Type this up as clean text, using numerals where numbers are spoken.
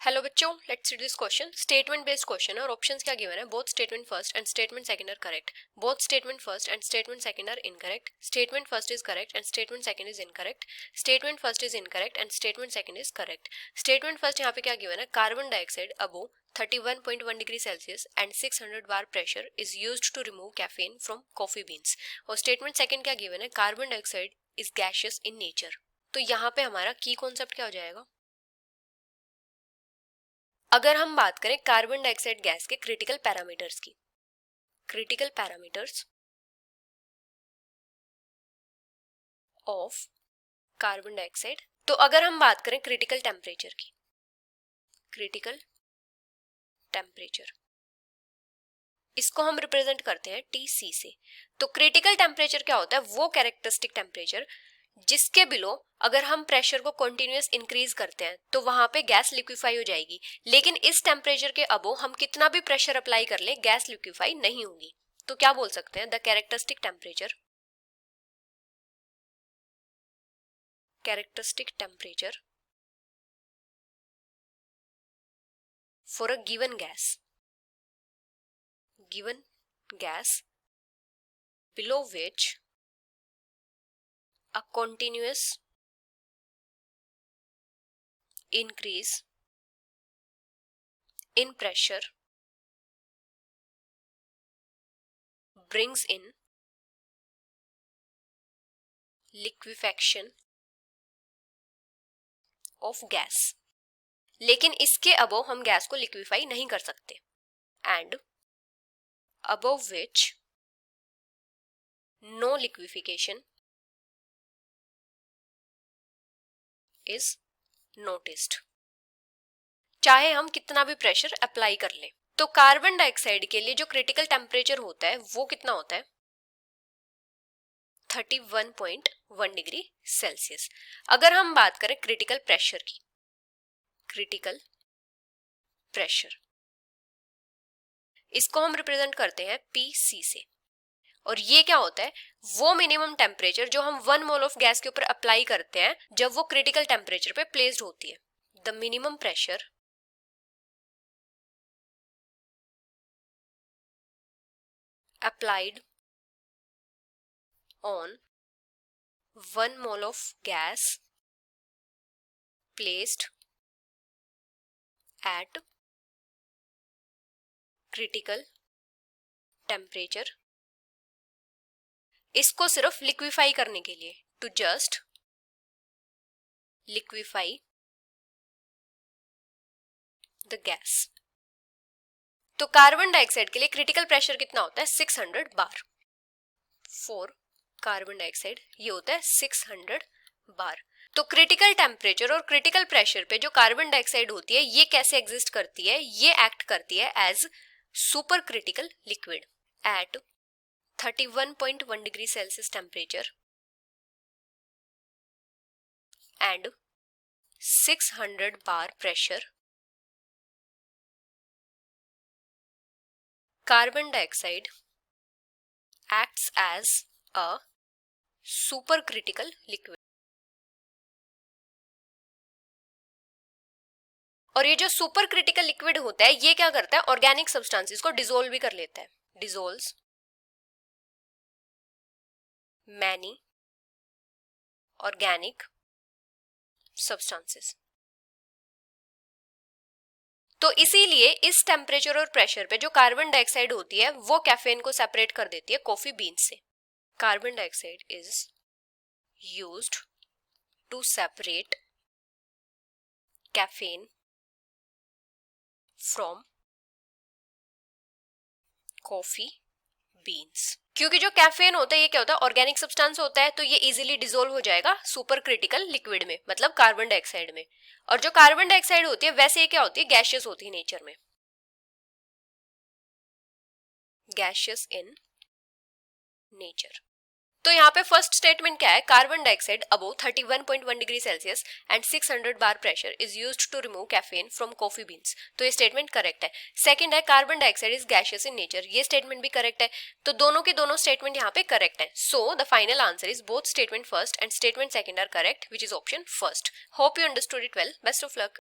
Hello बच्चों, let's read this question. Statement based question है और ऑप्शंस क्या गिवन है। Both statement first and statement second are correct. Both statement first and statement second are incorrect. Statement first is correct and statement second is incorrect. Statement first is incorrect and statement second is correct. स्टेटमेंट फर्स्ट यहाँ पे क्या given है, carbon dioxide above 31.1 degree Celsius and 600 bar pressure is used to remove caffeine from coffee beans. और statement second क्या given है, carbon dioxide is gaseous in nature. तो यहाँ पे हमारा की कॉन्सेप्ट क्या हो जाएगा। अगर हम बात करें कार्बन डाइऑक्साइड गैस के क्रिटिकल पैरामीटर्स की, critical parameters of carbon dioxide, तो अगर हम बात करें क्रिटिकल टेम्परेचर की, क्रिटिकल टेम्परेचर इसको हम रिप्रेजेंट करते हैं TC से। तो क्रिटिकल टेम्परेचर क्या होता है, वो कैरेक्टरिस्टिक टेम्परेचर जिसके बिलो अगर हम प्रेशर को कंटिन्यूअस इंक्रीज करते हैं तो वहां पे गैस लिक्विफाई हो जाएगी, लेकिन इस टेम्परेचर के अबो हम कितना भी प्रेशर अप्लाई कर ले गैस लिक्विफाई नहीं होगी। तो क्या बोल सकते हैं, the characteristic temperature for a given gas below which a continuous increase in pressure brings in liquefaction of gas। लेकिन इसके अबव हम गैस को लिक्विफाई नहीं कर सकते। And above which no liquefaction is noticed, चाहे हम कितना भी प्रेशर अप्लाई कर लें। तो कार्बन डाइऑक्साइड के लिए जो क्रिटिकल टेम्परेचर होता है वो कितना होता है, 31.1 डिग्री सेल्सियस। अगर हम बात करें क्रिटिकल प्रेशर की, क्रिटिकल प्रेशर इसको हम रिप्रेजेंट करते हैं PC से। और ये क्या होता है, वो मिनिमम टेम्परेचर जो हम 1 मोल ऑफ गैस के ऊपर अप्लाई करते हैं जब वो क्रिटिकल टेम्परेचर पे प्लेस्ड होती है। The minimum pressure applied on 1 mole of gas placed at critical temperature, इसको सिर्फ लिक्विफाई करने के लिए, to just liquefy the gas. तो कार्बन डाइऑक्साइड के लिए क्रिटिकल प्रेशर कितना होता है, 600 बार। फॉर कार्बन डाइऑक्साइड ये होता है 600 बार। तो क्रिटिकल टेम्परेचर और क्रिटिकल प्रेशर पे जो कार्बन डाइऑक्साइड होती है ये कैसे एग्जिस्ट करती है, ये एक्ट करती है as super critical liquid at 31.1 degree Celsius temperature and 600 bar pressure. Carbon dioxide acts as a supercritical liquid। और ये जो सुपर क्रिटिकल लिक्विड होता है ये क्या करता है, ऑर्गेनिक सब्सटेंसेस को डिसोल्व भी कर लेता है। डिसोल्व्स मैनी ऑर्गेनिक सब्सटेंसेस। तो इसीलिए इस टेम्परेचर और प्रेशर पे जो कार्बन डाइऑक्साइड होती है वो कैफीन को सेपरेट कर देती है कॉफी बीन्स से। Carbon dioxide is used to separate caffeine from coffee beans. क्योंकि जो कैफीन होता है ये क्या होता है, ऑर्गेनिक सब्सटेंस होता है, तो ये इजीली डिसोल्व हो जाएगा सुपर क्रिटिकल लिक्विड में, मतलब कार्बन डाइऑक्साइड में। और जो कार्बन डाइऑक्साइड होती है वैसे ये क्या होती है, गैशियस होती है नेचर में, गैशियस इन नेचर। तो यहाँ पे फर्स्ट स्टेटमेंट क्या है, carbon dioxide above 31.1 degree Celsius and 600 bar pressure is used to remove caffeine from coffee beans. तो ये स्टेटमेंट करेक्ट है। सेकंड है, carbon dioxide is gaseous in nature, ये स्टेटमेंट भी करेक्ट है। तो दोनों के दोनों स्टेटमेंट यहाँ पे करेक्ट है। So the final answer is both statement first and statement second are correct, which is option first. Hope you understood it well. Best of luck.